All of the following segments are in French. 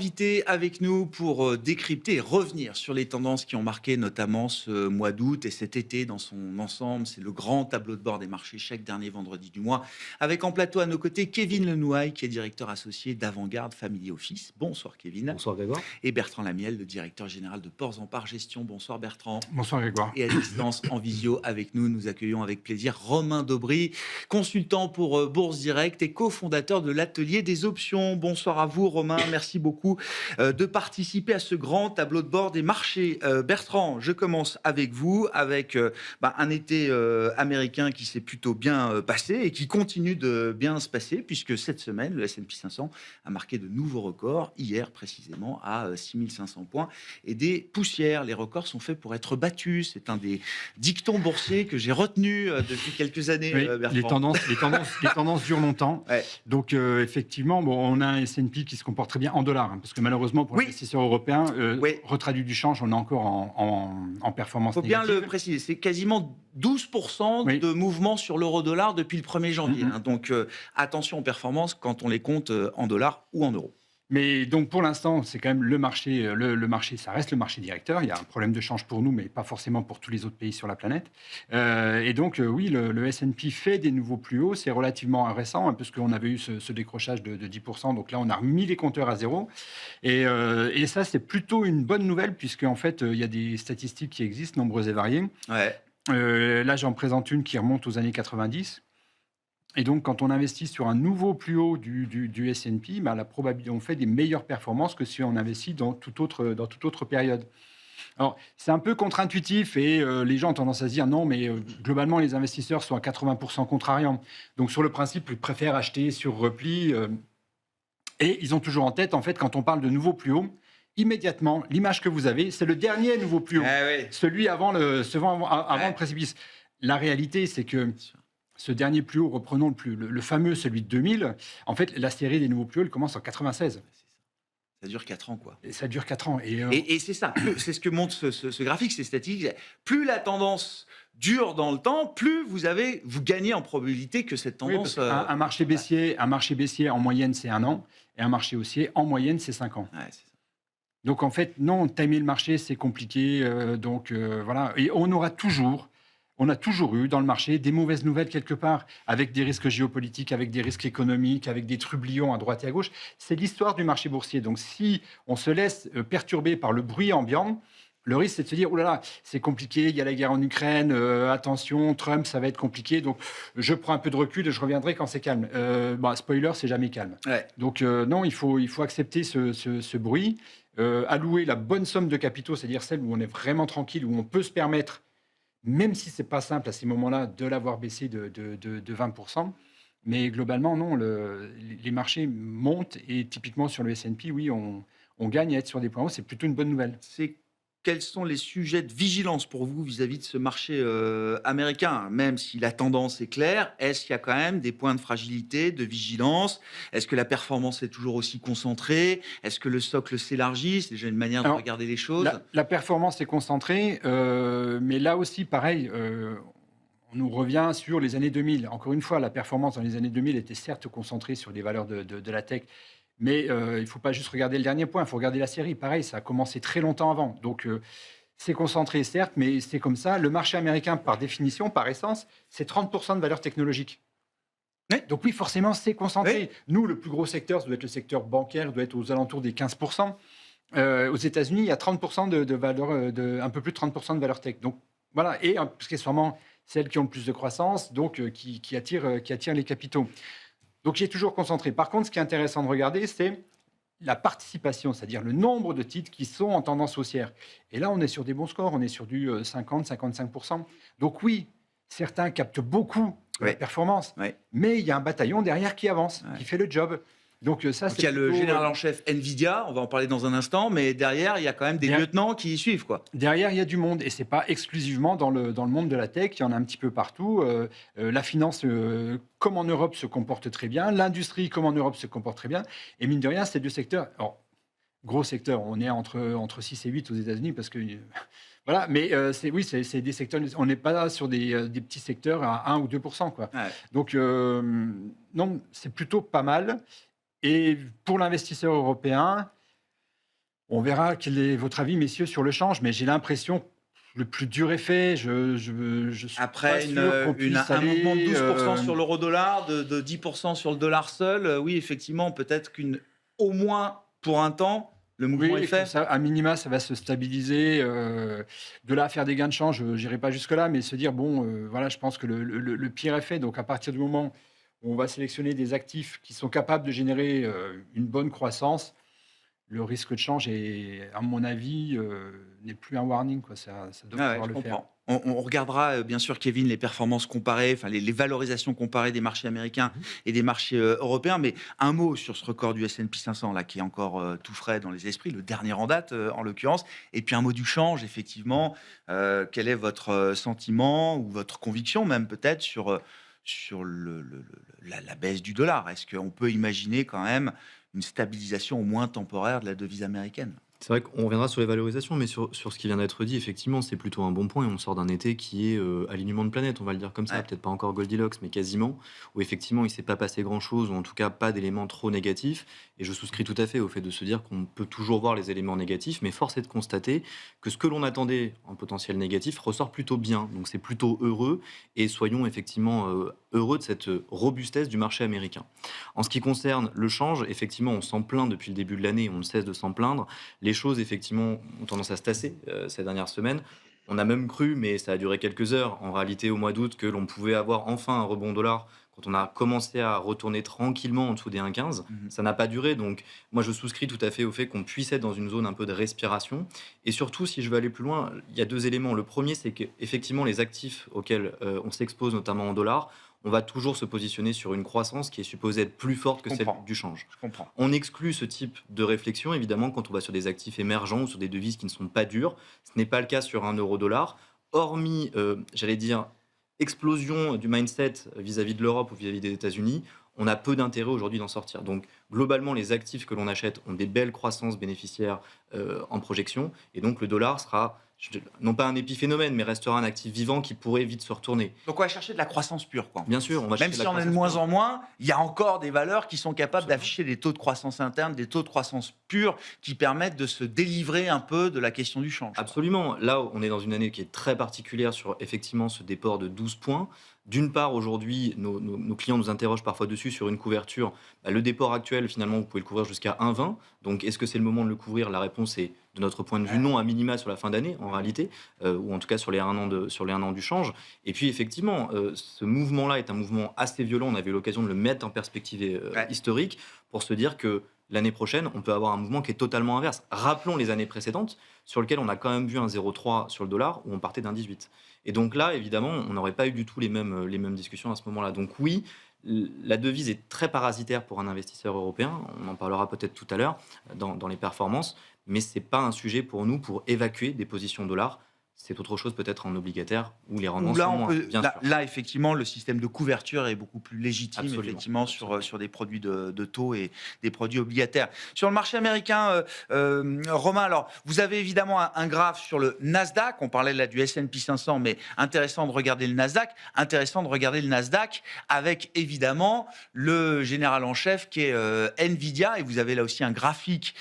invités avec nous pour décrypter et revenir sur les tendances qui ont marqué notamment ce mois d'août et cet été dans son ensemble. C'est le grand tableau de bord des marchés chaque dernier vendredi du mois. Avec en plateau à nos côtés Kevin Lenouaille, qui est directeur associé d'Avant-Garde Family Office. Bonsoir Kevin. Bonsoir Grégoire. Et Bertrand Lamiel, le directeur général de Ports en Part Gestion. Bonsoir Bertrand. Bonsoir Grégoire. Et à distance, en visio avec nous, nous accueillons avec plaisir Romain Daubry, consultant pour Bourse Direct et cofondateur de l'Atelier des Options. Bonsoir à vous Romain, merci beaucoup de participer à ce grand tableau de bord des marchés. Bertrand, je commence avec vous, avec un été américain qui s'est plutôt bien passé et qui continue de bien se passer, puisque cette semaine, le S&P 500 a marqué de nouveaux records, hier précisément à 6500 points, et des poussières. Les records sont faits pour être battus. C'est un des dictons boursiers que j'ai retenu depuis quelques années, oui, Bertrand. Les tendances durent longtemps. Ouais. Donc, effectivement, on a un S&P qui se comporte très bien en dollars, parce que malheureusement, pour les investisseurs européens, retraduit du change, on est encore en performance négative. Il faut bien le préciser, c'est quasiment 12% de mouvement sur l'euro-dollar depuis le 1er janvier. Donc, attention aux performances quand on les compte en dollars ou en euros. Mais donc pour l'instant, c'est quand même le marché, ça reste le marché directeur. Il y a un problème de change pour nous, mais pas forcément pour tous les autres pays sur la planète. Et donc oui, le S&P fait des nouveaux plus hauts. C'est relativement récent, puisqu'on avait eu ce décrochage de 10%. Donc là, on a remis les compteurs à zéro. Et ça, c'est plutôt une bonne nouvelle, puisqu'en fait, il y a des statistiques qui existent, nombreuses et variées. Ouais. Là, j'en présente une qui remonte aux années 90. Et donc, quand on investit sur un nouveau plus haut du S&P, la probabilité, on fait des meilleures performances que si on investit dans toute autre période. Alors, c'est un peu contre-intuitif et les gens ont tendance à se dire non, mais globalement, les investisseurs sont à 80% contrariants. Donc, sur le principe, ils préfèrent acheter sur repli. Et ils ont toujours en tête, en fait, quand on parle de nouveau plus haut, immédiatement, l'image que vous avez, c'est le dernier nouveau plus haut, celui avant le précipice. La réalité, c'est que ce dernier plus haut, reprenons le fameux, celui de 2000, en fait, la série des nouveaux plus hauts, elle commence en 96. Ça dure 4 ans, quoi. Et ça dure 4 ans. Et c'est ça, c'est ce que montre ce graphique, ces statistiques. Plus la tendance dure dans le temps, plus vous gagnez en probabilité que cette tendance... Oui, un marché baissier, en moyenne, c'est 1 an, et un marché haussier, en moyenne, c'est 5 ans. Ouais, c'est ça. Donc, en fait, non, timer le marché, c'est compliqué. Voilà. Et on a toujours eu dans le marché des mauvaises nouvelles quelque part, avec des risques géopolitiques, avec des risques économiques, avec des trublions à droite et à gauche. C'est l'histoire du marché boursier. Donc, si on se laisse perturber par le bruit ambiant, le risque, c'est de se dire, oh là là, c'est compliqué, il y a la guerre en Ukraine, attention, Trump, ça va être compliqué, donc je prends un peu de recul et je reviendrai quand c'est calme. Spoiler, c'est jamais calme. Ouais. Donc, non, il faut accepter ce bruit, allouer la bonne somme de capitaux, c'est-à-dire celle où on est vraiment tranquille, où on peut se permettre, même si ce n'est pas simple à ces moments-là, de l'avoir baissé de 20%. Mais globalement, non, les marchés montent et typiquement sur le S&P, oui, on gagne à être sur des points hauts. C'est plutôt une bonne nouvelle. Quels sont les sujets de vigilance pour vous vis-à-vis de ce marché américain? Même si la tendance est claire, est-ce qu'il y a quand même des points de fragilité, de vigilance? Est-ce que la performance est toujours aussi concentrée? Est-ce que le socle s'élargit? C'est déjà une manière de regarder les choses. La performance est concentrée, mais là aussi, pareil, on nous revient sur les années 2000. Encore une fois, la performance dans les années 2000 était certes concentrée sur les valeurs de la tech, mais il ne faut pas juste regarder le dernier point, il faut regarder la série. Pareil, ça a commencé très longtemps avant. Donc, c'est concentré, certes, mais c'est comme ça. Le marché américain, par définition, par essence, c'est 30% de valeurs technologiques. Oui. Donc oui, forcément, c'est concentré. Oui. Nous, le plus gros secteur, ça doit être le secteur bancaire, doit être aux alentours des 15%. Aux États-Unis, il y a 30% de valeurs, un peu plus de 30% de valeurs tech. Donc voilà, et sûrement celles qui ont le plus de croissance, donc qui attirent les capitaux. Donc, il est toujours concentré. Par contre, ce qui est intéressant de regarder, c'est la participation, c'est-à-dire le nombre de titres qui sont en tendance haussière. Et là, on est sur des bons scores, on est sur du 50-55%. Donc oui, certains captent beaucoup la performance, mais il y a un bataillon derrière qui avance, qui fait le job. Donc ça, il y a le général en chef Nvidia, on va en parler dans un instant, mais derrière, il y a quand même des lieutenants qui y suivent, quoi. Derrière, il y a du monde, et ce n'est pas exclusivement dans le monde de la tech, il y en a un petit peu partout. La finance, comme en Europe, se comporte très bien. L'industrie, comme en Europe, se comporte très bien. Et mine de rien, ces deux secteurs, alors, gros secteur, on est entre 6 et 8 aux États-Unis, parce que... Voilà, mais c'est des secteurs, on n'est pas sur des petits secteurs à 1 ou 2%, quoi. Ouais. Donc, non, c'est plutôt pas mal. Et pour l'investisseur européen, On verra quel est votre avis, messieurs, sur le change, mais j'ai l'impression que le plus dur est fait. Je suis pas Après sûr qu'on puisse un mouvement de aller. 12% sur l'euro-dollar, de 10% sur le dollar seul, oui, effectivement, peut-être au moins pour un temps, le mouvement est Oui, que fait. ça, à minima, ça va se stabiliser. De là à faire des gains de change, j'irai pas jusque-là, mais se dire bon, voilà, je pense que le pire est fait. Donc à partir du moment où on va sélectionner des actifs qui sont capables de générer une bonne croissance, le risque de change est, à mon avis, n'est plus un warning, quoi. Ça doit Ah ouais, pouvoir je le faire. comprends. On regardera bien sûr, Kevin, les performances comparées, enfin les valorisations comparées des marchés américains Mmh. et des marchés européens. Mais un mot sur ce record du S&P 500 là, qui est encore tout frais dans les esprits, le dernier en date en l'occurrence. Et puis un mot du change, effectivement. Quel est votre sentiment ou votre conviction même peut-être sur la baisse du dollar? Est-ce qu'on peut imaginer quand même une stabilisation au moins temporaire de la devise américaine? C'est vrai qu'on reviendra sur les valorisations, mais sur ce qui vient d'être dit, effectivement, c'est plutôt un bon point. Et on sort d'un été qui est alignement de planète, on va le dire comme ça. Ouais. Peut-être pas encore Goldilocks, mais quasiment. Où effectivement, il ne s'est pas passé grand-chose, ou en tout cas pas d'éléments trop négatifs. Et je souscris tout à fait au fait de se dire qu'on peut toujours voir les éléments négatifs, mais force est de constater que ce que l'on attendait en potentiel négatif ressort plutôt bien. Donc c'est plutôt heureux. Et soyons effectivement heureux de cette robustesse du marché américain. En ce qui concerne le change, effectivement, on s'en plaint depuis le début de l'année, on ne cesse de s'en plaindre. Les choses, effectivement, ont tendance à se tasser ces dernières semaines. On a même cru, mais ça a duré quelques heures, en réalité, au mois d'août, que l'on pouvait avoir enfin un rebond dollar quand on a commencé à retourner tranquillement en dessous des 1,15. Mhm. Ça n'a pas duré, donc moi je souscris tout à fait au fait qu'on puisse être dans une zone un peu de respiration. Et surtout, si je veux aller plus loin, il y a deux éléments. Le premier, c'est qu'effectivement, les actifs auxquels on s'expose, notamment en dollars, on va toujours se positionner sur une croissance qui est supposée être plus forte Je que celle comprends. du change. Je comprends. On exclut ce type de réflexion, évidemment, quand on va sur des actifs émergents ou sur des devises qui ne sont pas dures. Ce n'est pas le cas sur un euro-dollar. Hormis, j'allais dire, explosion du mindset vis-à-vis de l'Europe ou vis-à-vis des États-Unis, on a peu d'intérêt aujourd'hui d'en sortir. Donc, globalement, les actifs que l'on achète ont des belles croissances bénéficiaires en projection. Et donc, le dollar sera, non pas un épiphénomène, mais restera un actif vivant qui pourrait vite se retourner. Donc on va chercher de la croissance pure, quoi. Bien sûr, on va Même chercher de si la on est de croissance moins pure. en moins, il y a encore des valeurs qui sont capables Absolument. d'afficher des taux de croissance interne, des taux de croissance pure qui permettent de se délivrer un peu de la question du change, quoi. Absolument. Là, on est dans une année qui est très particulière sur effectivement ce déport de 12 points. D'une part, aujourd'hui, nos clients nous interrogent parfois dessus sur une couverture. Bah, le déport actuel, finalement, vous pouvez le couvrir jusqu'à 1,20. Donc, est-ce que c'est le moment de le couvrir? La réponse est, de notre point de vue, non, à minima sur la fin d'année, en réalité, ou en tout cas sur les 1 an, sur les 1 an du change. Et puis, effectivement, ce mouvement-là est un mouvement assez violent. On avait eu l'occasion de le mettre en perspective Ouais. historique pour se dire que l'année prochaine, on peut avoir un mouvement qui est totalement inverse. Rappelons les années précédentes, sur lesquelles on a quand même vu un 0,3 sur le dollar, où on partait d'un 18. Et donc là, évidemment, on n'aurait pas eu du tout les mêmes discussions à ce moment-là. Donc oui, la devise est très parasitaire pour un investisseur européen. On en parlera peut-être tout à l'heure dans les performances, mais ce n'est pas un sujet pour nous pour évacuer des positions dollars. C'est autre chose peut-être en obligataire où les rendements Où là, sont moins, bien sûr. effectivement, le système de couverture est beaucoup plus légitime, Absolument, effectivement, absolument. sur des produits de taux et des produits obligataires. Sur le marché américain, Romain, alors, vous avez évidemment un graphe sur le Nasdaq. On parlait là du S&P 500, mais intéressant de regarder le Nasdaq. Intéressant de regarder le Nasdaq avec, évidemment, le général en chef qui est Nvidia. Et vous avez là aussi un graphique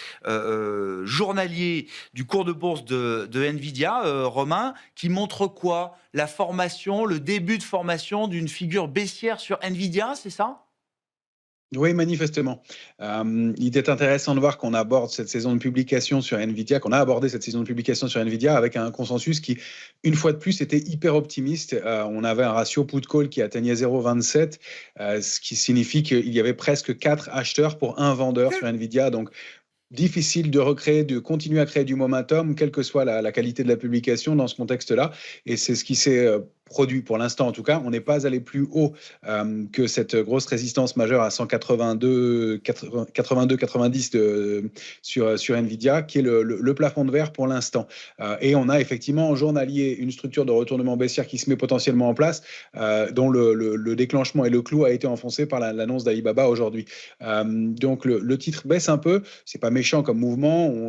journalier du cours de bourse de Nvidia, Romain, qui montre quoi? La formation, le début de formation d'une figure baissière sur Nvidia, c'est ça? Oui, manifestement. Il était intéressant de voir qu'on aborde cette saison de publication sur Nvidia, qu'on a abordé cette saison de publication sur Nvidia avec un consensus qui, une fois de plus, était hyper optimiste. On avait un ratio put-call qui atteignait 0,27, ce qui signifie qu'il y avait presque 4 acheteurs pour un vendeur sur Nvidia. Donc, difficile de recréer, de continuer à créer du momentum, quelle que soit la qualité de la publication dans ce contexte-là. Et c'est ce qui s'est produit pour l'instant, en tout cas. On n'est pas allé plus haut que cette grosse résistance majeure à 182, 82, 90 sur Nvidia, qui est le plafond de verre pour l'instant. Et on a effectivement en journalier une structure de retournement baissière qui se met potentiellement en place, dont le déclenchement et le clou a été enfoncé par l'annonce d'Alibaba aujourd'hui. Donc le titre baisse un peu. C'est pas méchant comme mouvement.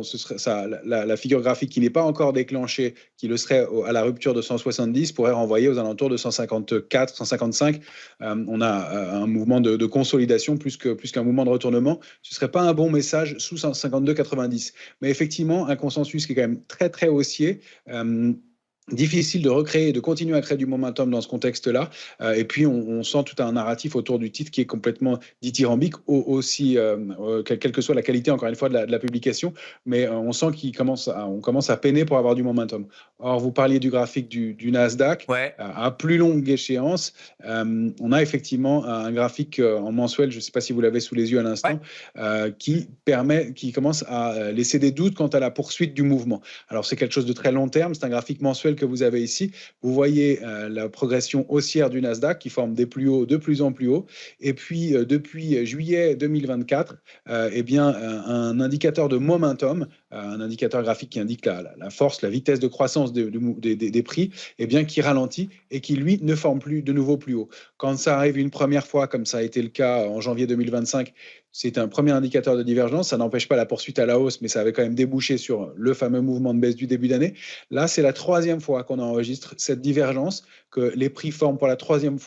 La figure graphique qui n'est pas encore déclenchée, qui le serait à la rupture de 170, pourrait renvoyer aux alentours de 154, 155. On a un mouvement de consolidation plus qu'un mouvement de retournement. Ce ne serait pas un bon message sous 152,90. Mais effectivement, un consensus qui est quand même très, très haussier. Difficile de recréer, de continuer à créer du momentum dans ce contexte-là. Et puis, on sent tout un narratif autour du titre qui est complètement dithyrambique, aussi, quelle que soit la qualité, encore une fois, de la publication. Mais on sent qu'on commence à peiner pour avoir du momentum. Or, vous parliez du graphique du Nasdaq. Ouais. À plus longue échéance, on a effectivement un graphique en mensuel, je ne sais pas si vous l'avez sous les yeux à l'instant, qui commence à laisser des doutes quant à la poursuite du mouvement. Alors, c'est quelque chose de très long terme. C'est un graphique mensuel que vous avez ici. Vous voyez la progression haussière du Nasdaq qui forme des plus hauts de plus en plus haut. Et puis, depuis juillet 2024, un indicateur de momentum, un indicateur graphique qui indique la force, la vitesse de croissance des prix, qui ralentit et qui, lui, ne forme plus de nouveau plus haut. Quand ça arrive une première fois, comme ça a été le cas en janvier 2025, c'est un premier indicateur de divergence. Ça n'empêche pas la poursuite à la hausse, mais ça avait quand même débouché sur le fameux mouvement de baisse du début d'année. Là, c'est la troisième fois qu'on enregistre cette divergence, que les prix forment pour la deuxième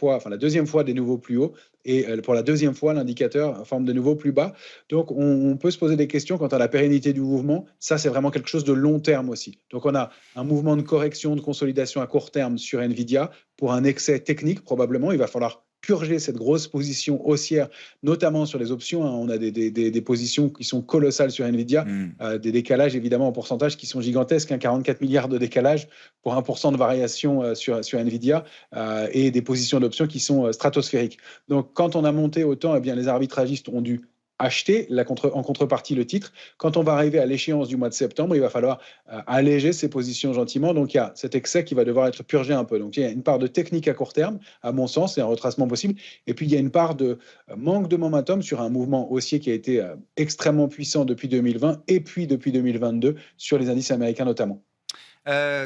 fois des nouveaux plus hauts. Et pour la deuxième fois, l'indicateur forme de nouveau plus bas. Donc, on peut se poser des questions quant à la pérennité du mouvement. Ça, c'est vraiment quelque chose de long terme aussi. Donc, on a un mouvement de correction, de consolidation à court terme sur Nvidia pour un excès technique, probablement. Il va falloir purger cette grosse position haussière, notamment sur les options. On a des positions qui sont colossales sur Nvidia, des décalages évidemment en pourcentage qui sont gigantesques, 44 milliards de décalage pour 1% de variation sur Nvidia, et des positions d'options qui sont stratosphériques. Donc quand on a monté autant, les arbitragistes ont dû acheter en contrepartie le titre. Quand on va arriver à l'échéance du mois de septembre, il va falloir alléger ses positions gentiment. Donc, il y a cet excès qui va devoir être purgé un peu. Donc, il y a une part de technique à court terme, à mon sens, et un retracement possible. Et puis, il y a une part de manque de momentum sur un mouvement haussier qui a été extrêmement puissant depuis 2020 et puis depuis 2022 sur les indices américains notamment.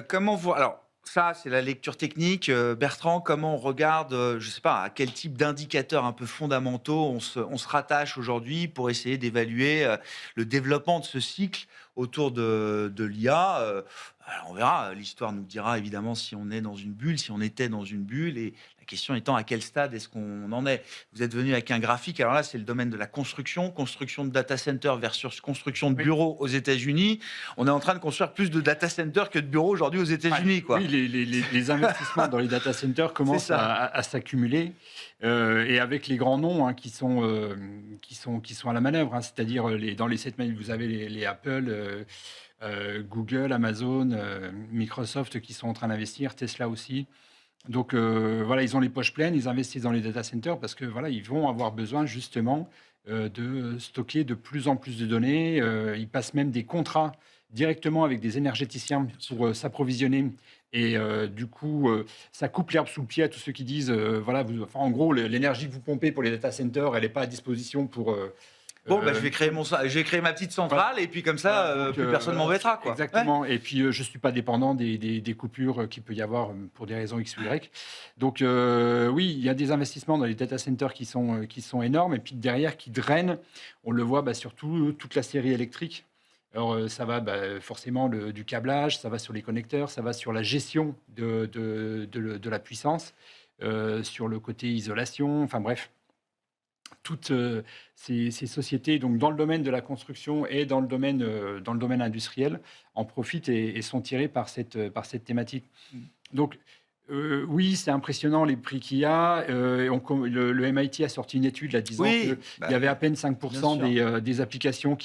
Comment vous... Alors, ça, c'est la lecture technique. Bertrand, comment on regarde, je ne sais pas, à quel type d'indicateurs un peu fondamentaux on se rattache aujourd'hui pour essayer d'évaluer le développement de ce cycle autour de l'IA. Alors on verra, l'histoire nous dira évidemment si on est dans une bulle, si on était dans une bulle, et la question étant à quel stade est-ce qu'on en est. Vous êtes venu avec un graphique, alors là c'est le domaine de la construction de data center versus construction de bureaux aux États-Unis. On est en train de construire plus de data centers que de bureaux aujourd'hui aux États-Unis. Oui, les investissements dans les data centers commencent à s'accumuler, et avec les grands noms qui sont à la manœuvre, c'est-à-dire dans les 7 mails, vous avez les Apple, Google, Amazon, Microsoft qui sont en train d'investir, Tesla aussi. Donc ils ont les poches pleines, ils investissent dans les data centers parce que ils vont avoir besoin justement de stocker de plus en plus de données. Ils passent même des contrats directement avec des énergéticiens pour s'approvisionner. Et du coup, ça coupe l'herbe sous le pied à tous ceux qui disent, en gros, l'énergie que vous pompez pour les data centers, elle n'est pas à disposition pour... je vais créer ma petite centrale, et puis comme ça, plus personne m'embêtera, quoi. Exactement. Ouais. Et puis, je ne suis pas dépendant des coupures qu'il peut y avoir pour des raisons X ou Y. Donc, oui, il y a des investissements dans les data centers qui sont énormes, et puis derrière, qui drainent, on le voit surtout toute la série électrique. Alors, ça va forcément du câblage, ça va sur les connecteurs, ça va sur la gestion de la puissance, sur le côté isolation, enfin bref. Toutes ces sociétés, donc dans le domaine de la construction et dans le domaine industriel, en profitent et sont tirées par cette thématique. Donc, oui, c'est impressionnant les prix qu'il y a. Le MIT a sorti une étude disant qu'il y avait à peine 5% des applications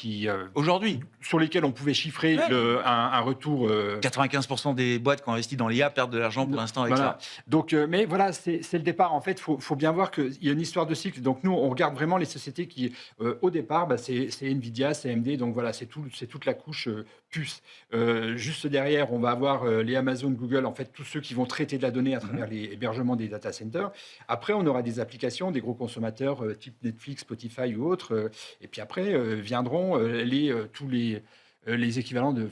aujourd'hui, sur lesquelles on pouvait chiffrer un retour. 95% des boîtes qui ont investi dans l'IA perdent de l'argent pour l'instant avec ça. Donc, mais voilà, c'est le départ. En fait, faut bien voir qu'il y a une histoire de cycle. Donc nous, on regarde vraiment les sociétés qui, au départ, c'est Nvidia, c'est AMD. Donc voilà, c'est toute la couche puce. Juste derrière, on va avoir les Amazon, Google, en fait, tous ceux qui vont traiter de la donnée à travers les hébergements des data centers. Après, on aura des applications, des gros consommateurs type Netflix, Spotify ou autres. Et puis après, viendront tous les les équivalents de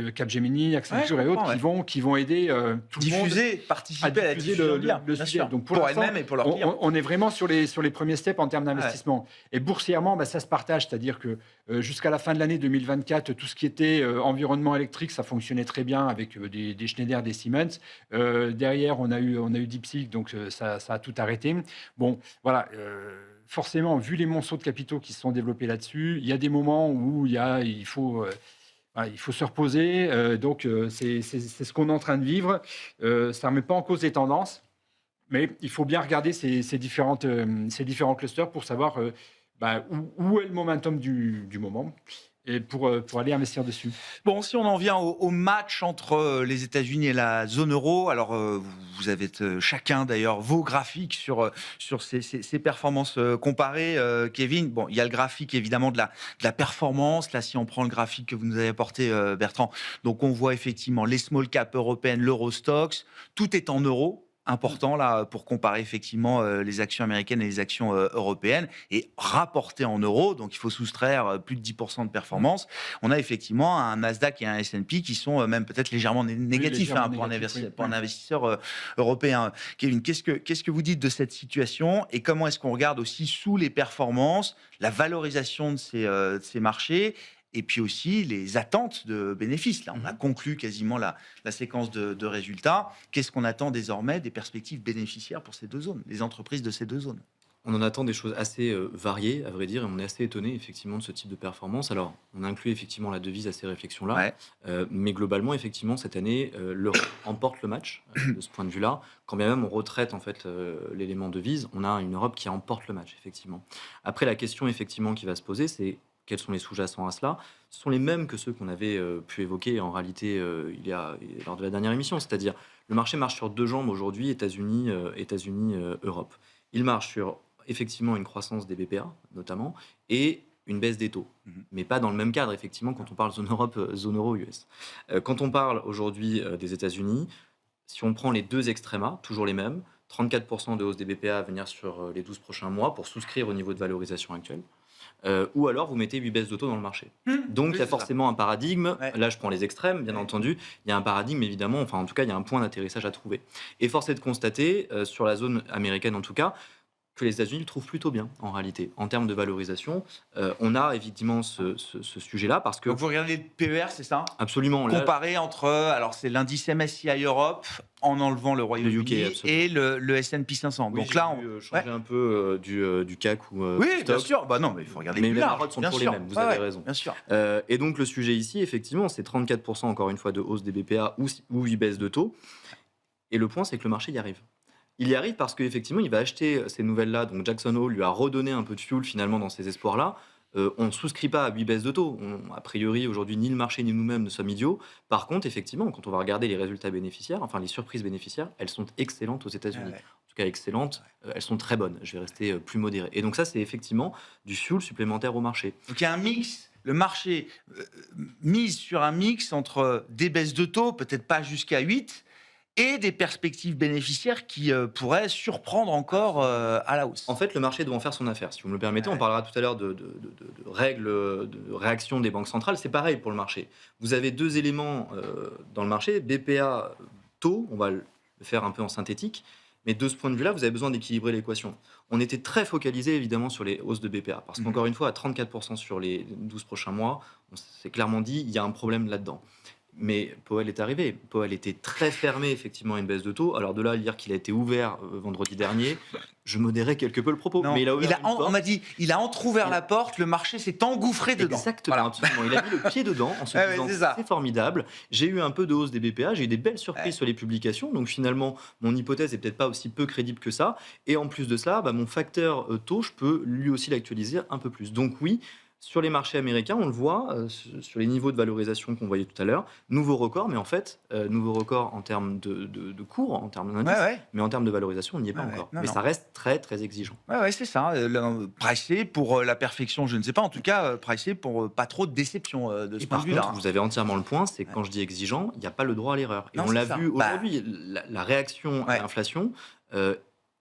Capgemini, Accenture Ouais, et je autres comprends, qui vont aider tout le monde diffuser, participer à la diffuser diffusion le, de biens, le bien sujet. sûr. Donc Pour l'instant, elles-mêmes et pour leurs clients. on est vraiment sur les premiers steps en termes d'investissement. Et boursièrement, ça se partage, c'est-à-dire que jusqu'à la fin de l'année 2024, tout ce qui était environnement électrique, ça fonctionnait très bien avec des Schneider, des Siemens. Derrière, on a eu DeepSeek, donc ça a tout arrêté. Bon, voilà. Forcément, vu les monceaux de capitaux qui se sont développés là-dessus, il y a des moments où il faut se reposer. Donc, c'est ce qu'on est en train de vivre. Ça ne remet pas en cause les tendances, mais il faut bien regarder ces différents clusters pour savoir où est le momentum du moment et pour aller investir dessus. Bon, si on en vient au match entre les États-Unis et la zone euro, alors vous avez chacun d'ailleurs vos graphiques sur ces performances comparées. Kevin, bon, il y a le graphique évidemment de la performance. Là, si on prend le graphique que vous nous avez apporté, Bertrand, donc on voit effectivement les small cap européennes, l'Eurostoxx, tout est en euros. Important là pour comparer effectivement les actions américaines et les actions européennes et rapporter en euros, donc il faut soustraire plus de 10% de performance. On a effectivement un Nasdaq et un S&P qui sont même peut-être légèrement négatifs pour un investisseur européen. Kevin, qu'est-ce que vous dites de cette situation et comment est-ce qu'on regarde aussi sous les performances la valorisation de ces marchés et puis aussi les attentes de bénéfices. Là, on a conclu quasiment la séquence de résultats. Qu'est-ce qu'on attend désormais des perspectives bénéficiaires pour ces deux zones, les entreprises de ces deux zones? On en attend des choses assez variées, à vrai dire, et on est assez étonné effectivement de ce type de performance. Alors, on inclut effectivement la devise à ces réflexions-là, mais globalement, effectivement, cette année, l'Europe emporte le match de ce point de vue-là. Quand bien même on retraite en fait l'élément devise, on a une Europe qui emporte le match, effectivement. Après, la question effectivement qui va se poser, c'est quels sont les sous-jacents à cela? Ce sont les mêmes que ceux qu'on avait pu évoquer en réalité lors de la dernière émission. C'est-à-dire, le marché marche sur deux jambes aujourd'hui, États-Unis, Europe. Il marche sur effectivement une croissance des BPA, notamment, et une baisse des taux. Mais pas dans le même cadre, effectivement, quand on parle zone Europe, zone euro, US. Quand on parle aujourd'hui des États-Unis, si on prend les deux extrémas, toujours les mêmes, 34% de hausse des BPA à venir sur les 12 prochains mois pour souscrire au niveau de valorisation actuel. Ou alors vous mettez 8 baisses de taux dans le marché. Donc il y a forcément un paradigme, là je prends les extrêmes bien entendu, il y a un paradigme évidemment, enfin en tout cas il y a un point d'atterrissage à trouver. Et force est de constater, sur la zone américaine en tout cas, que les États-Unis le trouvent plutôt bien en réalité. En termes de valorisation, on a évidemment ce sujet-là parce que... Donc vous regardez le PER, c'est ça? Absolument. Comparé entre, alors c'est l'indice MSCI Europe en enlevant le Royaume-Uni et le S&P 500. Oui, donc là, on change un peu du CAC ou oui, du bien stock. sûr. Bah non, mais il faut regarder Mais plus les large. marottes sont toujours les mêmes, vous avez raison. Bien sûr. Et donc le sujet ici, effectivement, c'est 34% encore une fois de hausse des BPA ou 8 baisses de taux. Et le point, c'est que le marché y arrive. Il y arrive parce qu'effectivement, il va acheter ces nouvelles-là. Donc Jackson Hole lui a redonné un peu de fuel finalement dans ces espoirs-là. On ne souscrit pas à 8 baisses de taux. A priori, aujourd'hui, ni le marché ni nous-mêmes ne sommes idiots. Par contre, effectivement, quand on va regarder les résultats bénéficiaires, enfin les surprises bénéficiaires, elles sont excellentes aux États-Unis. En tout cas, excellentes, elles sont très bonnes. Je vais rester plus modéré. Et donc ça, c'est effectivement du fuel supplémentaire au marché. Donc il y a un mix. Le marché mise sur un mix entre des baisses de taux, peut-être pas jusqu'à 8, et des perspectives bénéficiaires qui pourraient surprendre encore à la hausse. En fait, le marché doit en faire son affaire. Si vous me le permettez, on parlera tout à l'heure de règles de réaction des banques centrales. C'est pareil pour le marché. Vous avez deux éléments dans le marché, BPA, taux, on va le faire un peu en synthétique, mais de ce point de vue-là, vous avez besoin d'équilibrer l'équation. On était très focalisé évidemment sur les hausses de BPA, parce qu'encore une fois, à 34% sur les 12 prochains mois, on s'est clairement dit, il y a un problème là-dedans. Mais Powell est arrivé. Powell était très fermé, effectivement, à une baisse de taux. Alors, de là à dire qu'il a été ouvert vendredi dernier, je modérais quelque peu le propos. Non, mais on m'a dit, il a entrouvert la porte, le marché s'est engouffré dedans. Exactement, voilà. Absolument. Il a mis le pied dedans en se disant c'est formidable. J'ai eu un peu de hausse des BPA, j'ai eu des belles surprises sur les publications. Donc, finalement, mon hypothèse n'est peut-être pas aussi peu crédible que ça. Et en plus de cela, mon facteur taux, je peux lui aussi l'actualiser un peu plus. Donc, oui. Sur les marchés américains, on le voit, sur les niveaux de valorisation qu'on voyait tout à l'heure, nouveau record, mais en fait, nouveau record en termes de cours, en termes d'indice, mais en termes de valorisation, on n'y est pas encore. Mais ça reste très, très exigeant. Ouais, c'est ça. Pricé pour la perfection, je ne sais pas. En tout cas, pricé pour pas trop de déception de ce point de vue-là. Par contre, vous avez entièrement le point, c'est que quand je dis exigeant, il n'y a pas le droit à l'erreur. Et on l'a vu aujourd'hui, la réaction à l'inflation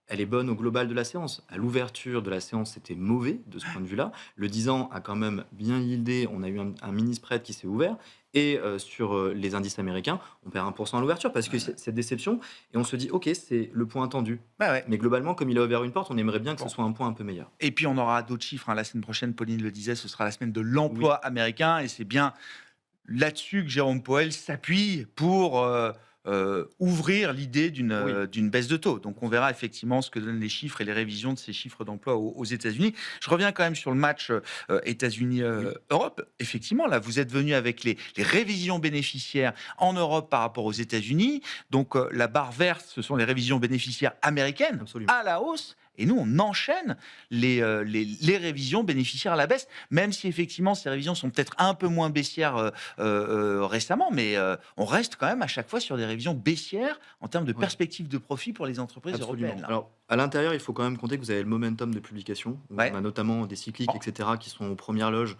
elle est bonne au global de la séance. À l'ouverture de la séance, c'était mauvais de ce point de vue-là. Le 10 ans a quand même bien yieldé. On a eu un mini spread qui s'est ouvert. Et sur les indices américains, on perd 1% à l'ouverture parce que c'est cette déception. Et on se dit, OK, c'est le point attendu. Ouais. Mais globalement, comme il a ouvert une porte, on aimerait bien que Bon. ce soit un point un peu meilleur. Et puis on aura d'autres chiffres. La semaine prochaine, Pauline le disait, ce sera la semaine de l'emploi américain. Et c'est bien là-dessus que Jérôme Powell s'appuie pour ouvrir l'idée d'une baisse de taux. Donc on verra effectivement ce que donnent les chiffres et les révisions de ces chiffres d'emploi aux États-Unis. Je reviens quand même sur le match États-Unis-Europe. Effectivement, là, vous êtes venu avec les révisions bénéficiaires en Europe par rapport aux États-Unis. Donc la barre verte, ce sont les révisions bénéficiaires américaines Absolument. à la hausse. Et nous, on enchaîne les révisions bénéficiaires à la baisse, même si effectivement ces révisions sont peut-être un peu moins baissières récemment, mais on reste quand même à chaque fois sur des révisions baissières en termes de perspectives de profit pour les entreprises Absolument. européennes. Là. Alors, à l'intérieur, il faut quand même compter que vous avez le momentum de publication. On a notamment des cycliques, etc., qui sont aux premières loges,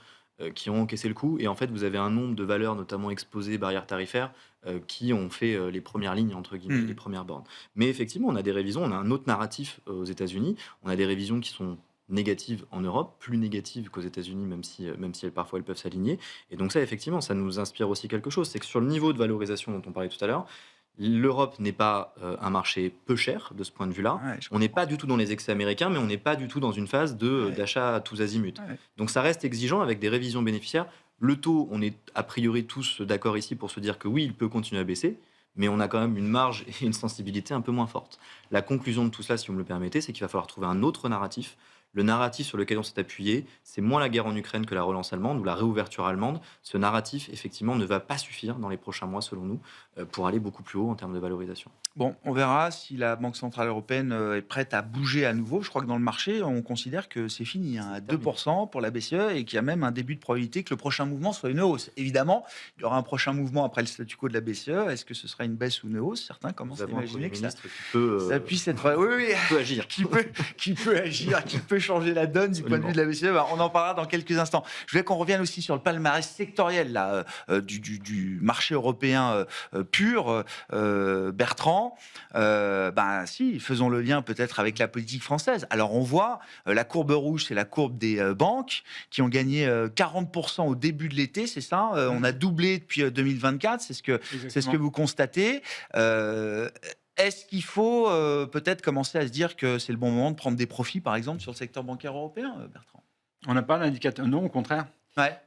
qui ont encaissé le coup. Et en fait, vous avez un nombre de valeurs, notamment exposées, barrières tarifaires, qui ont fait les premières lignes, entre guillemets, les premières bornes. Mais effectivement, on a des révisions, on a un autre narratif aux États-Unis. On a des révisions qui sont négatives en Europe, plus négatives qu'aux États-Unis, même si parfois elles peuvent s'aligner. Et donc ça, effectivement, ça nous inspire aussi quelque chose. C'est que sur le niveau de valorisation dont on parlait tout à l'heure, l'Europe n'est pas un marché peu cher de ce point de vue-là. On n'est pas du tout dans les excès américains, mais on n'est pas du tout dans une phase d'achat à tous azimuts. Donc ça reste exigeant avec des révisions bénéficiaires. Le taux, on est a priori tous d'accord ici pour se dire que oui, il peut continuer à baisser, mais on a quand même une marge et une sensibilité un peu moins forte. La conclusion de tout cela, si vous me le permettez, c'est qu'il va falloir trouver un autre narratif. Le narratif sur lequel on s'est appuyé, c'est moins la guerre en Ukraine que la relance allemande ou la réouverture allemande. Ce narratif, effectivement, ne va pas suffire dans les prochains mois, selon nous, pour aller beaucoup plus haut en termes de valorisation. Bon, on verra si la Banque Centrale Européenne est prête à bouger à nouveau. Je crois que dans le marché, on considère que c'est fini, à 2% pour la BCE, et qu'il y a même un début de probabilité que le prochain mouvement soit une hausse. Évidemment, il y aura un prochain mouvement après le statu quo de la BCE. Est-ce que ce sera une baisse ou une hausse? Certains commencent à imaginer que ça puisse être... Oui, qui peut agir. qui peut agir, qui peut changer la donne du point de vue de la BCE. On en parlera dans quelques instants. Je voulais qu'on revienne aussi sur le palmarès sectoriel là, du marché européen pur. Bertrand, si, faisons le lien peut-être avec la politique française. Alors on voit, la courbe rouge, c'est la courbe des banques qui ont gagné 40% au début de l'été, c'est ça. On a doublé depuis 2024, c'est ce que vous constatez. Est-ce qu'il faut peut-être commencer à se dire que c'est le bon moment de prendre des profits, par exemple, sur le secteur bancaire européen, Bertrand? On n'a pas d'indicateur. Non, au contraire.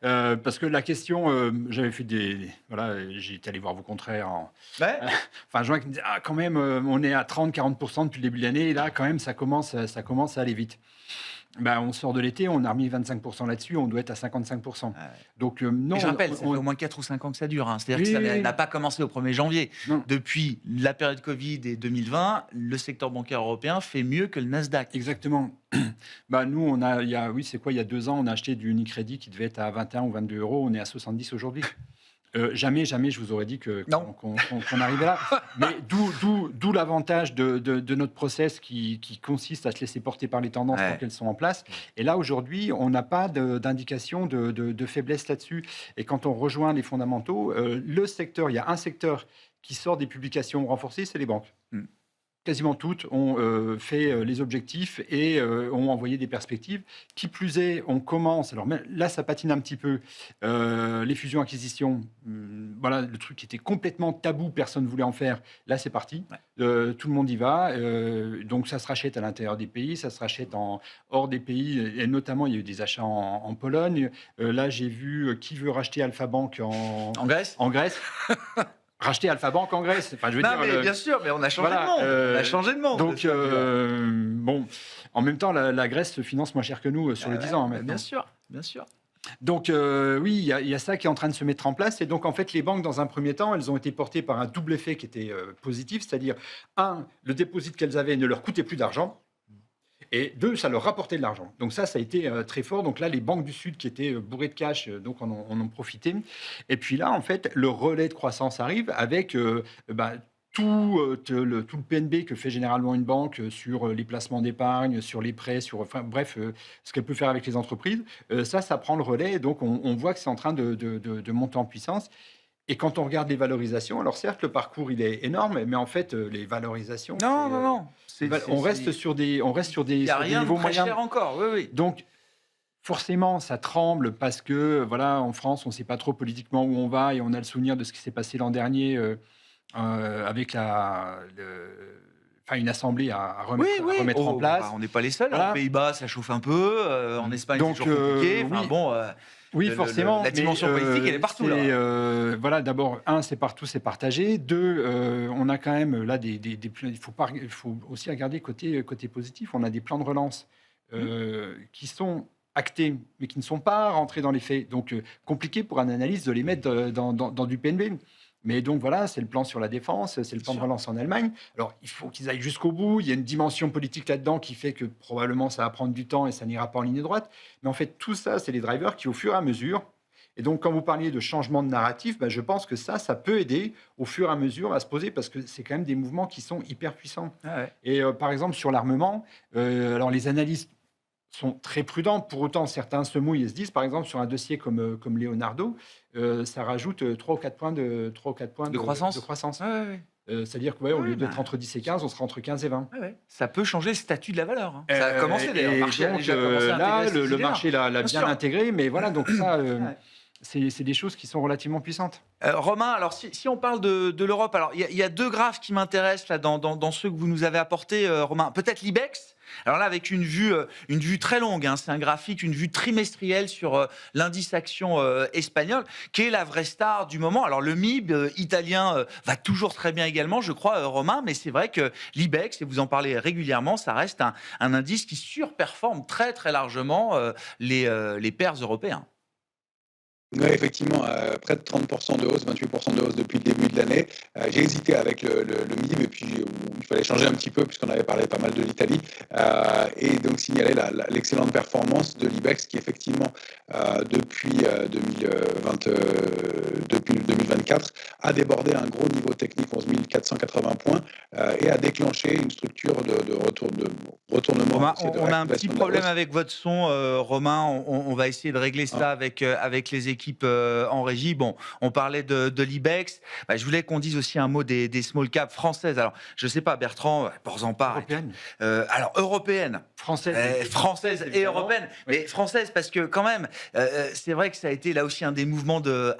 Parce que la question, j'avais fait j'étais allé voir vos confrères fin juin qui me disaient quand même, on est à 30-40% depuis le début de l'année, et là, quand même, ça commence à aller vite. On sort de l'été, on a remis 25% là-dessus, on doit être à 55%. Donc, non. Et je rappelle, ça fait au moins 4 ou 5 ans que ça dure. C'est-à-dire que ça n'a pas commencé au 1er janvier. Non. Depuis la période Covid et 2020, le secteur bancaire européen fait mieux que le Nasdaq. Exactement. Nous, il y a 2 ans, on a acheté du Unicredit qui devait être à 21 ou 22 euros, on est à 70 aujourd'hui. Jamais, je vous aurais dit qu'on arrivait là. Mais d'où l'avantage de notre process qui consiste à se laisser porter par les tendances tant qu'elles sont en place. Et là, aujourd'hui, on n'a pas d'indication de faiblesse là-dessus. Et quand on rejoint les fondamentaux, il y a un secteur qui sort des publications renforcées, c'est les banques. Quasiment toutes ont fait les objectifs et ont envoyé des perspectives. Qui plus est, on commence... Alors là, ça patine un petit peu. Les fusions-acquisitions, voilà, le truc qui était complètement tabou, personne ne voulait en faire. Là, c'est parti. Tout le monde y va. Donc, ça se rachète à l'intérieur des pays, ça se rachète hors des pays. Et notamment, il y a eu des achats en Pologne. Là, j'ai vu qui veut racheter Alpha Bank en Grèce. En Grèce. Racheter Alpha Bank en Grèce. Enfin, bien sûr, mais on a changé de monde. On a changé de monde. Donc, en même temps, la Grèce se finance moins cher que nous sur les 10 ans. Maintenant. Bien sûr. Donc, oui, il y a ça qui est en train de se mettre en place. Et donc, en fait, les banques, dans un premier temps, elles ont été portées par un double effet qui était positif. C'est-à-dire, le dépôt qu'elles avaient ne leur coûtait plus d'argent. Et 2, ça leur rapportait de l'argent. Donc ça a été très fort. Donc là, les banques du Sud qui étaient bourrées de cash, donc en ont profité. Et puis là, en fait, le relais de croissance arrive avec tout le PNB que fait généralement une banque sur les placements d'épargne, sur les prêts, ce qu'elle peut faire avec les entreprises. Ça prend le relais. Et donc, on voit que c'est en train de monter en puissance. Et quand on regarde les valorisations, alors certes, le parcours, il est énorme, mais en fait, les valorisations... Non. On reste sur des Il n'y a rien de niveaux très moyens. cher encore, oui. Donc, forcément, ça tremble parce que, voilà, en France, on ne sait pas trop politiquement où on va et on a le souvenir de ce qui s'est passé l'an dernier avec une assemblée à remettre en place. On n'est pas les seuls. Voilà. Aux Pays-Bas, ça chauffe un peu. En Espagne, Donc, c'est toujours compliqué. Oui, forcément. La dimension politique, elle est partout. Là. Voilà, d'abord, c'est partout, c'est partagé. Deux, on a quand même là il faut aussi regarder côté positif. On a des plans de relance qui sont actés, mais qui ne sont pas rentrés dans les faits. Donc, compliqué pour un analyste de les mettre dans du PNB. Mais donc voilà, c'est le plan sur la défense, c'est le plan de relance en Allemagne. Alors, il faut qu'ils aillent jusqu'au bout. Il y a une dimension politique là-dedans qui fait que probablement ça va prendre du temps et ça n'ira pas en ligne droite. Mais en fait, tout ça, c'est les drivers qui, au fur et à mesure... Et donc, quand vous parliez de changement de narratif, je pense que ça peut aider au fur et à mesure à se poser parce que c'est quand même des mouvements qui sont hyper puissants. Et par exemple, sur l'armement, alors les analystes sont très prudents. Pour autant, certains se mouillent et se disent, par exemple, sur un dossier comme Leonardo, ça rajoute 3 ou 4 points de croissance. C'est-à-dire qu'au lieu d'être entre 10 et 15, on sera entre 15 et 20. Ça peut changer le statut de la valeur. Ça a commencé d'ailleurs. Le marché a déjà commencé à intégrer le marché l'a bien intégré, mais voilà, donc ça... C'est des choses qui sont relativement puissantes. Romain, alors si on parle de l'Europe, alors il y a deux graphes qui m'intéressent là dans ceux que vous nous avez apportés, Romain. Peut-être l'IBEX. Alors là, avec une vue très longue, c'est un graphique, une vue trimestrielle sur l'indice action espagnol, qui est la vraie star du moment. Alors le MIB italien va toujours très bien également, je crois, Romain, mais c'est vrai que l'IBEX, et vous en parlez régulièrement, ça reste un indice qui surperforme très très largement les pairs européens. Oui, effectivement, près de 30% de hausse, 28% de hausse depuis le début de l'année. J'ai hésité avec le MIB, et puis il fallait changer un petit peu, puisqu'on avait parlé pas mal de l'Italie, et donc signaler l'excellente performance de l'IBEX, qui effectivement, depuis 2024, a débordé un gros niveau technique, 11 480 points, et a déclenché une structure de retournement. Romain, on a un petit problème avec votre son, Romain. On va essayer de régler ça avec les équipes en régie. Bon, on parlait de l'IBEX. Je voulais qu'on dise aussi un mot des small caps françaises. Alors, je ne sais pas, Bertrand, en part. Européenne. Alors, européenne. Française et européenne. Oui. Mais française, parce que quand même, c'est vrai que ça a été là aussi un des mouvements de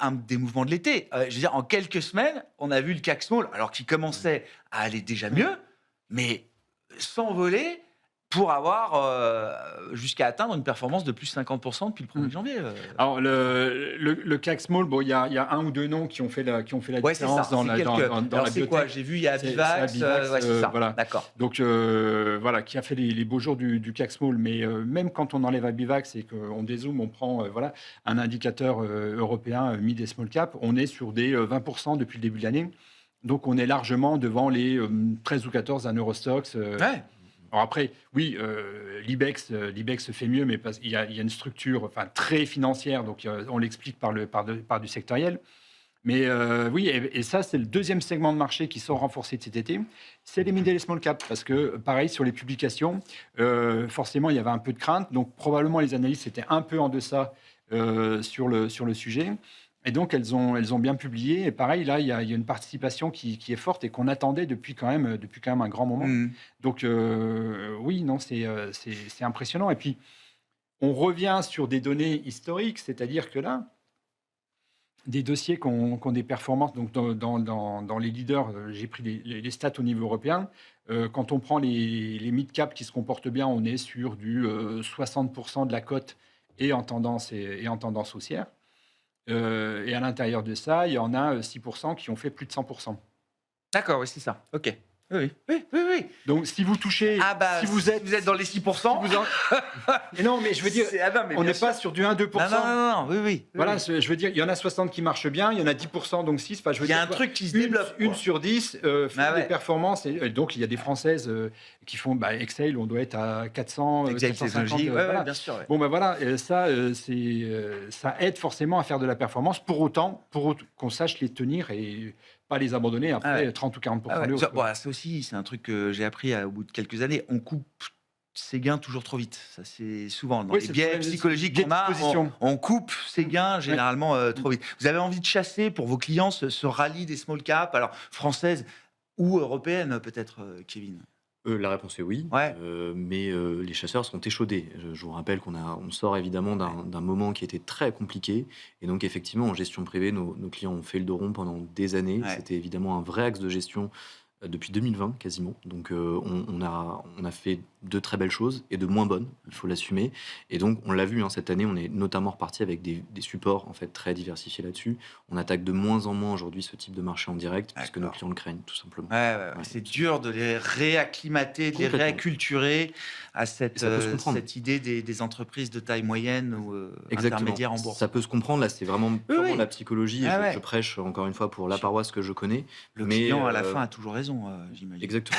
l'été. Je veux dire, en quelques semaines, on a vu le CAC Small, alors qu'il commençait à aller déjà mieux, mais s'envoler pour avoir jusqu'à atteindre une performance de plus 50% depuis le 1er janvier. Alors, le CAC Small, il y a un ou deux noms qui ont fait la différence dans la biotech. Quoi J'ai vu, il y a Abivax, c'est ça. Voilà. D'accord. Donc, voilà, qui a fait les beaux jours du CAC Small. Mais même quand on enlève Abivax et qu'on dézoome, on prend un indicateur européen mid et small cap, on est sur des 20% depuis le début de l'année. Donc, on est largement devant les 13 ou 14 d'un Eurostoxx. Alors après, oui, l'IBEX fait mieux, mais il y a une structure très financière, donc on l'explique par du sectoriel. Mais oui, et ça, c'est le deuxième segment de marché qui sort renforcé de cet été, c'est les mid et les small cap, parce que pareil, sur les publications, forcément, il y avait un peu de crainte, donc probablement les analystes étaient un peu en deçà sur le sujet. Et donc, elles ont bien publié. Et pareil, là, il y a une participation qui est forte et qu'on attendait depuis quand même un grand moment. Donc, oui, non, c'est impressionnant. Et puis, on revient sur des données historiques, c'est-à-dire que là, des dossiers qui ont des performances, donc dans les leaders, j'ai pris les stats au niveau européen. Quand on prend les mid-cap qui se comportent bien, on est sur du 60% de la cote et en tendance haussière. Et à l'intérieur de ça, il y en a 6% qui ont fait plus de 100%. D'accord, oui, c'est ça. OK. Oui. Donc, si vous touchez... si vous êtes dans les 6%... Mais non, mais je veux dire, on n'est pas sur du 1-2%. Non, oui. Voilà, je veux dire, il y en a 60 qui marchent bien, il y en a 10%, donc 6. Il y a un truc qui se développe. Une sur 10 fait des performances. Et donc, il y a des Françaises qui font Excel, on doit être à 400, 450. Voilà. Bien sûr. Bon, voilà, ça aide forcément à faire de la performance, pour autant qu'on sache les tenir et pas les abandonner après 30 ou 40% de hausse. C'est un truc que j'ai appris au bout de quelques années. On coupe ses gains toujours trop vite. Ça, c'est souvent dans Oui, les c'est biais le problème, psychologiques biais qu'on de a. disposition. On coupe ses gains généralement trop vite. Vous avez envie de chasser pour vos clients ce rallye des small caps, alors françaises ou européennes peut-être, Kevin? La réponse est oui, Ouais. mais les chasseurs sont échaudés. Je vous rappelle on sort évidemment d'un moment qui était très compliqué et donc effectivement, en gestion privée, nos clients ont fait le dos rond pendant des années. Ouais. C'était évidemment un vrai axe de gestion, depuis 2020 quasiment. Donc on a fait de très belles choses et de moins bonnes, il faut l'assumer. Et donc on l'a vu, hein, cette année, on est notamment reparti avec des supports en fait très diversifiés là-dessus. On attaque de moins en moins aujourd'hui ce type de marché en direct puisque nos D'accord. clients le craignent tout simplement. Ouais. C'est dur de les réacclimater, de les Complètement. réacculturer à Et ça peut se comprendre. cette idée des entreprises de taille moyenne ou Exactement. intermédiaire en bourse. Ça peut se comprendre. Là, c'est vraiment purement oui. la psychologie. Et Ah je ouais. prêche encore une fois pour la Sûr. paroisse que je connais. Le Mais, client, à la fin, a toujours raison, j'imagine. Exactement.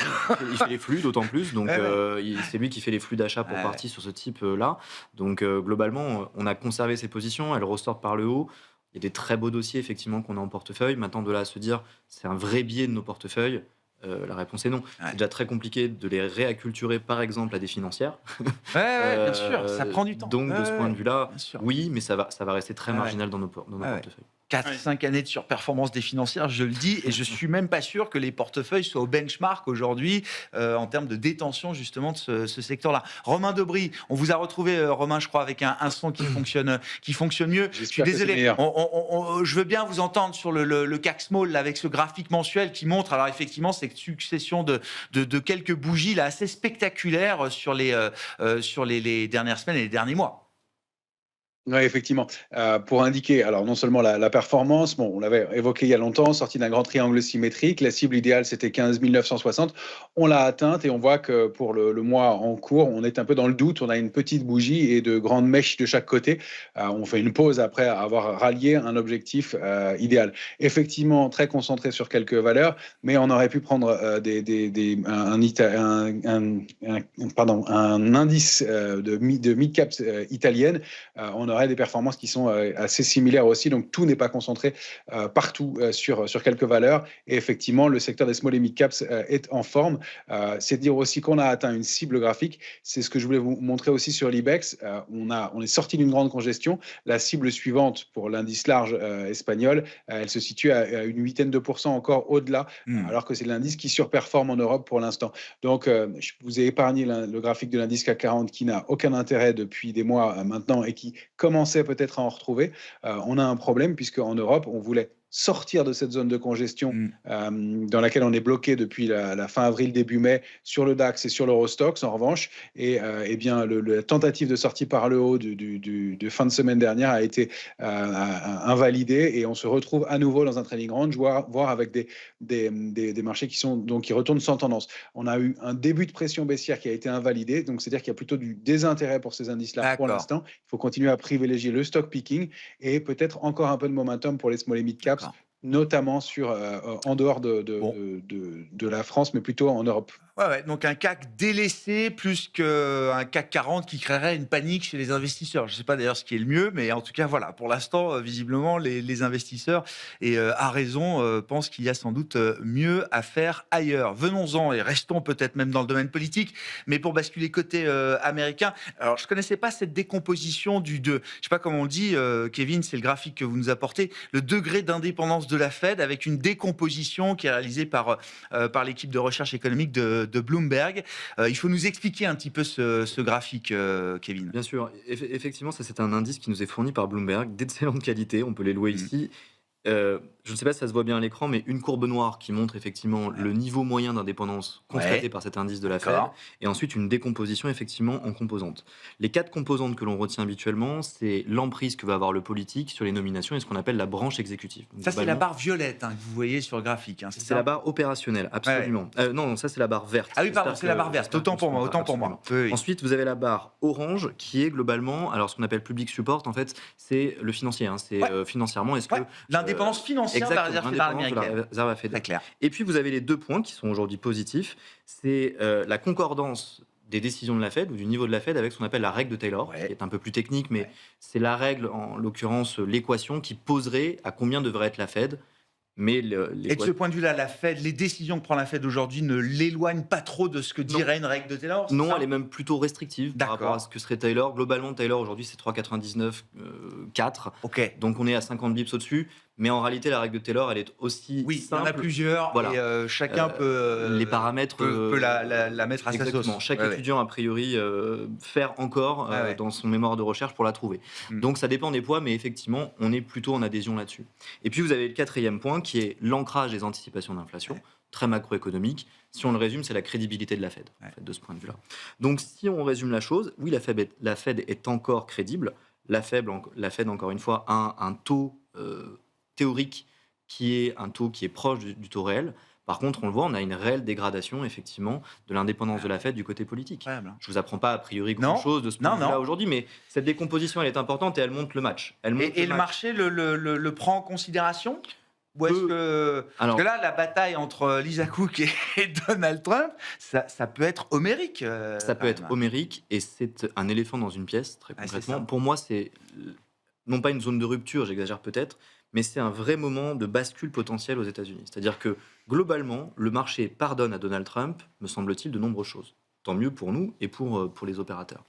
Il fait les flux d'autant plus. Donc, Ouais. c'est lui qui fait les flux d'achat pour Ouais. partie sur ce type-là. Donc, globalement, on a conservé ses positions. Elles ressortent par le haut. Il y a des très beaux dossiers, effectivement, qu'on a en portefeuille. Maintenant, de là à se dire, c'est un vrai biais de nos portefeuilles. La réponse est non. Ouais. C'est déjà très compliqué de les réacculturer, par exemple, à des financières. Ouais, bien sûr, ça prend du temps. Donc, de ce point de vue-là, bien sûr. oui, mais ça va rester très Ouais. marginal dans nos Ouais. portefeuilles. 4-5 années de surperformance des financières, je le dis, et je suis même pas sûr que les portefeuilles soient au benchmark aujourd'hui en termes de détention justement de ce secteur-là. Romain Dobry, on vous a retrouvé, Romain, je crois, avec un son qui fonctionne mieux. Je suis J'espère que c'est désolé, meilleur. je veux bien vous entendre sur le CAC Small là, avec ce graphique mensuel qui montre, alors effectivement, cette succession de quelques bougies là, assez spectaculaires sur les dernières semaines et les derniers mois. Oui, effectivement. Pour indiquer, alors non seulement la performance, bon, on l'avait évoqué il y a longtemps, sorti d'un grand triangle symétrique. La cible idéale, c'était 15 960. On l'a atteinte et on voit que pour le mois en cours, on est un peu dans le doute. On a une petite bougie et de grandes mèches de chaque côté. On fait une pause après avoir rallié un objectif idéal. Effectivement, très concentré sur quelques valeurs, mais on aurait pu prendre un indice de mid-caps italienne. On aurait des performances qui sont assez similaires aussi. Donc, tout n'est pas concentré partout sur quelques valeurs. Et effectivement, le secteur des small et mid caps est en forme. C'est dire aussi qu'on a atteint une cible graphique. C'est ce que je voulais vous montrer aussi sur l'IBEX. On est sorti d'une grande congestion. La cible suivante pour l'indice large espagnol, elle se situe à une 8% encore au-delà, alors que c'est l'indice qui surperforme en Europe pour l'instant. Donc, je vous ai épargné le graphique de l'indice CAC 40 qui n'a aucun intérêt depuis des mois maintenant et qui commençait peut-être à en retrouver. On a un problème puisque en Europe, on voulait sortir de cette zone de congestion dans laquelle on est bloqué depuis la fin avril, début mai sur le DAX et sur l'Eurostoxx en revanche. Et bien, la tentative de sortie par le haut de fin de semaine dernière a été invalidée et on se retrouve à nouveau dans un trading range, voire avec des marchés qui retournent sans tendance. On a eu un début de pression baissière qui a été invalidé, donc c'est-à-dire qu'il y a plutôt du désintérêt pour ces indices-là pour l'instant. Il faut continuer à privilégier le stock picking et peut-être encore un peu de momentum pour les small et mid caps, notamment en dehors de la France, mais plutôt en Europe. Ouais, donc un CAC délaissé plus qu'un CAC 40 qui créerait une panique chez les investisseurs. Je ne sais pas d'ailleurs ce qui est le mieux, mais en tout cas, voilà, pour l'instant, visiblement, les investisseurs, et à raison, pensent qu'il y a sans doute mieux à faire ailleurs. Venons-en et restons peut-être même dans le domaine politique, mais pour basculer côté américain. Alors, je ne connaissais pas cette décomposition je ne sais pas comment on le dit, Kevin, c'est le graphique que vous nous apportez, le degré d'indépendance de la Fed avec une décomposition qui est réalisée par l'équipe de recherche économique de Bloomberg. Il faut nous expliquer un petit peu ce graphique, Kevin. Bien sûr. Effectivement, ça c'est un indice qui nous est fourni par Bloomberg, d'excellente qualité, on peut les louer ici. Je ne sais pas si ça se voit bien à l'écran, mais une courbe noire qui montre effectivement le niveau moyen d'indépendance constaté par cet indice de la Fed, et ensuite une décomposition effectivement en composantes. Les 4 composantes que l'on retient habituellement, c'est l'emprise que va avoir le politique sur les nominations et ce qu'on appelle la branche exécutive. Donc, ça, c'est la barre violette que vous voyez sur le graphique. C'est la barre opérationnelle, absolument. Non, ça c'est la barre verte. Ah oui, pardon, c'est la barre verte. Autant pour moi. Oui. Ensuite, vous avez la barre orange qui est globalement, alors ce qu'on appelle public support, en fait, c'est le financier. C'est financièrement, est-ce que l'indépendance financière de la Réserve fédérale américaine. Très clair. Et puis vous avez les 2 points qui sont aujourd'hui positifs, c'est la concordance des décisions de la Fed ou du niveau de la Fed avec ce qu'on appelle la règle de Taylor, qui est un peu plus technique, mais c'est la règle, en l'occurrence l'équation qui poserait à combien devrait être la Fed Mais les Et de ce point de vue-là, la Fed, les décisions que prend la Fed aujourd'hui ne l'éloignent pas trop de ce que dirait une règle de Taylor, c'est Non, ça? elle est même plutôt restrictive par rapport à D'accord. ce que serait Taylor. Globalement, Taylor aujourd'hui c'est 3,99, 4. OK. Donc on est à 50 bips au-dessus. Mais en réalité, la règle de Taylor, elle est aussi Oui, il y en a simple. plusieurs Voilà. et chacun Les paramètres. peut la mettre à sa Exactement. sauce. Chaque Ouais, ouais. étudiant, a priori, faire encore Ouais, ouais. dans son mémoire de recherche pour la trouver. Mm. Donc ça dépend des poids, mais effectivement, on est plutôt en adhésion là-dessus. Et puis vous avez le quatrième point qui est l'ancrage des anticipations d'inflation, Ouais. très macroéconomique. Si on le résume, c'est la crédibilité de la Fed, en Ouais. fait, de ce point de vue-là. Donc si on résume la chose, oui, la Fed est encore crédible. La Fed, encore une fois, a un taux théorique qui est un taux qui est proche du taux réel. Par contre, on le voit, on a une réelle dégradation, effectivement, de l'indépendance de la Fed du côté politique. Incroyable, hein. Je ne vous apprends pas a priori Non. grand-chose de ce Non, point de vue-là non. aujourd'hui, mais cette décomposition, elle est importante et elle montre le match. Elle montre Et le match. marché le prend en considération? Ou est-ce que... Alors, Parce que là, la bataille entre Lisa Cook et Donald Trump, ça peut être homérique. ça peut quand être même. homérique et c'est un éléphant dans une pièce, très Ah, c'est concrètement. ça. Pour moi, c'est non pas une zone de rupture, j'exagère peut-être, mais c'est un vrai moment de bascule potentielle aux États-Unis. C'est-à-dire que globalement, le marché pardonne à Donald Trump, me semble-t-il, de nombreuses choses. Tant mieux pour nous et pour les opérateurs.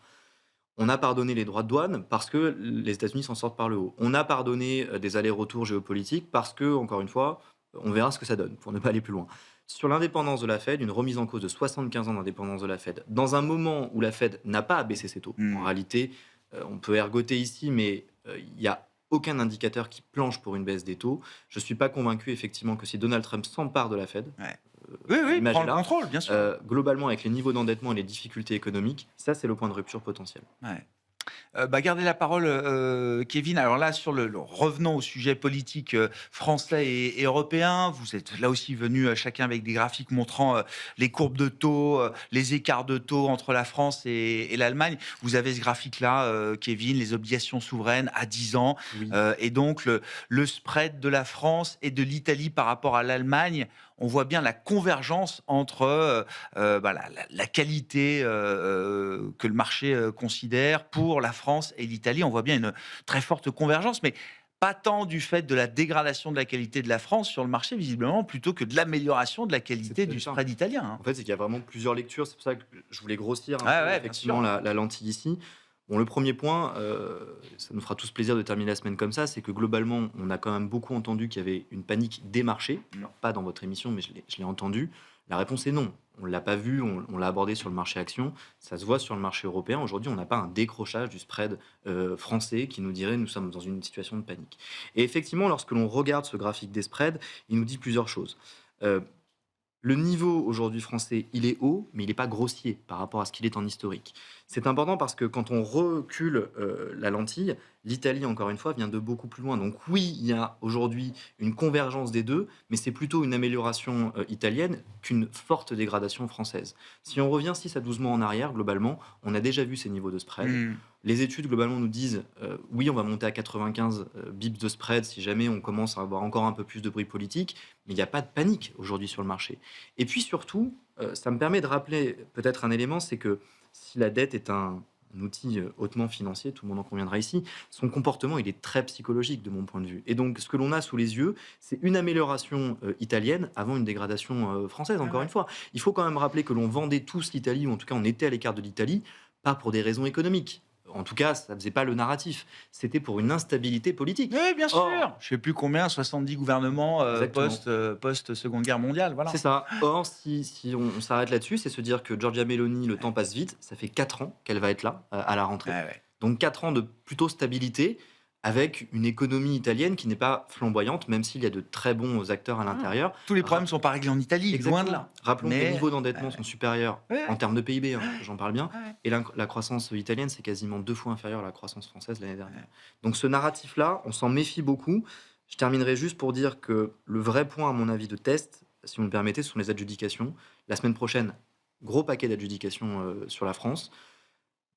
On a pardonné les droits de douane parce que les États-Unis s'en sortent par le haut. On a pardonné des allers-retours géopolitiques parce que, encore une fois, on verra ce que ça donne, pour ne pas aller plus loin. Sur l'indépendance de la Fed, une remise en cause de 75 ans d'indépendance de la Fed, dans un moment où la Fed n'a pas abaissé ses taux. Mm. En réalité, on peut ergoter ici, mais il n'y a aucun indicateur qui planche pour une baisse des taux. Je ne suis pas convaincu, effectivement, que si Donald Trump s'empare de la Fed, Oui, l'image prend est le là. contrôle, bien sûr. Globalement, avec les niveaux d'endettement et les difficultés économiques, ça, c'est le point de rupture potentiel. Ouais. Gardez la parole, Kevin. Alors là, revenons au sujet politique français et européen. Vous êtes là aussi venus chacun avec des graphiques montrant les courbes de taux, les écarts de taux entre la France et l'Allemagne. Vous avez ce graphique-là, Kevin, les obligations souveraines à 10 ans. Oui. Et donc, le spread de la France et de l'Italie par rapport à l'Allemagne. On voit bien la convergence entre la qualité que le marché considère pour la France et l'Italie. On voit bien une très forte convergence, mais pas tant du fait de la dégradation de la qualité de la France sur le marché, visiblement, plutôt que de l'amélioration de la qualité du ça. spread italien. Hein. En fait, c'est qu'il y a vraiment plusieurs lectures. C'est pour ça que je voulais grossir un peu, Ouais, bien effectivement sûr. la lentille ici. Bon, le premier point, ça nous fera tous plaisir de terminer la semaine comme ça, c'est que globalement, on a quand même beaucoup entendu qu'il y avait une panique des marchés. Alors, pas dans votre émission, mais je l'ai entendu. La réponse est non. On ne l'a pas vu, on l'a abordé sur le marché action. Ça se voit sur le marché européen. Aujourd'hui, on n'a pas un décrochage du spread français qui nous dirait nous sommes dans une situation de panique. Et effectivement, lorsque l'on regarde ce graphique des spreads, il nous dit plusieurs choses. Le niveau aujourd'hui français, il est haut, mais il n'est pas grossier par rapport à ce qu'il est en historique. C'est important parce que quand on recule la lentille, l'Italie, encore une fois, vient de beaucoup plus loin. Donc oui, il y a aujourd'hui une convergence des deux, mais c'est plutôt une amélioration italienne qu'une forte dégradation française. Si on revient 6 à 12 mois en arrière, globalement, on a déjà vu ces niveaux de spread. Mm. Les études, globalement, nous disent oui, on va monter à 95 bips de spread si jamais on commence à avoir encore un peu plus de bruit politique, mais il n'y a pas de panique aujourd'hui sur le marché. Et puis surtout, ça me permet de rappeler peut-être un élément, c'est que si la dette est un outil hautement financier, tout le monde en conviendra ici, son comportement, il est très psychologique de mon point de vue. Et donc, ce que l'on a sous les yeux, c'est une amélioration italienne avant une dégradation française, encore une fois. Il faut quand même rappeler que l'on vendait tous l'Italie, ou en tout cas on était à l'écart de l'Italie, pas pour des raisons économiques. En tout cas, ça ne faisait pas le narratif. C'était pour une instabilité politique. Oui, bien sûr. Or, Je ne sais plus combien, 70 gouvernements post-Seconde Guerre mondiale. Voilà. c'est ça. Or, si on s'arrête là-dessus, c'est se dire que Giorgia Meloni, le temps passe vite. Ça fait 4 ans qu'elle va être là, à la rentrée. Ouais. Donc 4 ans de plutôt stabilité, avec une économie italienne qui n'est pas flamboyante, même s'il y a de très bons acteurs à l'intérieur. Tous les problèmes ne sont pas réglés en Italie, loin de là. Rappelons que Mais- les niveaux d'endettement sont supérieurs Ouais. en termes de PIB, j'en parle bien. Ouais. Et la croissance italienne, c'est quasiment 2 fois inférieure à la croissance française l'année dernière. Donc ce narratif-là, on s'en méfie beaucoup. Je terminerai juste pour dire que le vrai point, à mon avis, de test, si vous me permettez, ce sont les adjudications. La semaine prochaine, gros paquet d'adjudications sur la France.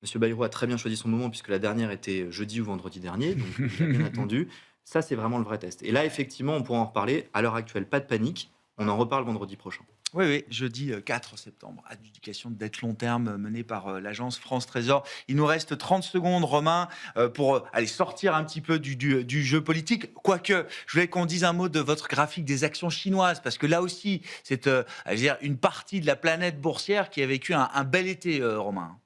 Monsieur Bayrou a très bien choisi son moment puisque la dernière était jeudi ou vendredi dernier, donc il a bien attendu. Ça, c'est vraiment le vrai test. Et là, effectivement, on pourra en reparler. À l'heure actuelle, pas de panique. On en reparle vendredi prochain. Oui, oui, jeudi 4 septembre, adjudication de dette long terme menée par l'agence France Trésor. Il nous reste 30 secondes, Romain, pour aller sortir un petit peu du jeu politique. Quoique, je voulais qu'on dise un mot de votre graphique des actions chinoises, parce que là aussi, c'est je veux dire, une partie de la planète boursière qui a vécu un bel été, Romain.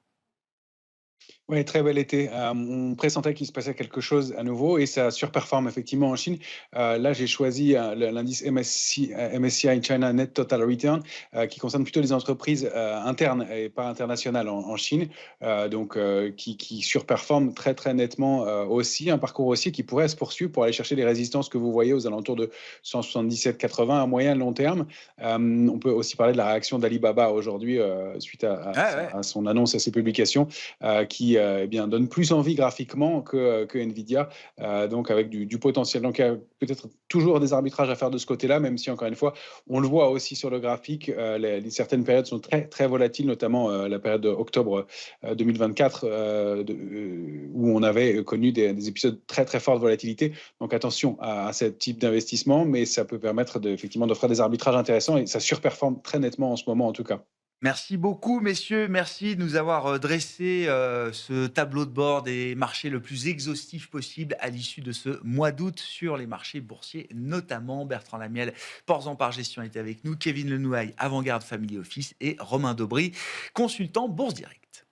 Oui, très bel été. On pressentait qu'il se passait quelque chose à nouveau et ça surperforme effectivement en Chine. Là, j'ai choisi l'indice MSCI China Net Total Return qui concerne plutôt les entreprises internes et pas internationales en Chine, qui surperforment très très nettement aussi, un parcours aussi qui pourrait se poursuivre pour aller chercher les résistances que vous voyez aux alentours de 177,80 à moyen long terme. On peut aussi parler de la réaction d'Alibaba aujourd'hui suite Ouais, ouais. à son annonce, à ses publications qui eh bien, donne plus envie graphiquement que Nvidia, donc avec du potentiel. Donc il y a peut-être toujours des arbitrages à faire de ce côté-là, même si encore une fois, on le voit aussi sur le graphique, certaines périodes sont très, très volatiles, notamment la période d'octobre 2024, où on avait connu des épisodes très, très forts de volatilité. Donc attention à ce type d'investissement, mais ça peut permettre effectivement d'offrir des arbitrages intéressants et ça surperforme très nettement en ce moment en tout cas. Merci beaucoup, messieurs. Merci de nous avoir dressé ce tableau de bord des marchés le plus exhaustif possible à l'issue de ce mois d'août sur les marchés boursiers, notamment Bertrand Lamiel, Porzan par Gestion était avec nous, Kevin Lenouaille, Avant-Garde Family Office et Romain Daubry, consultant Bourse Direct.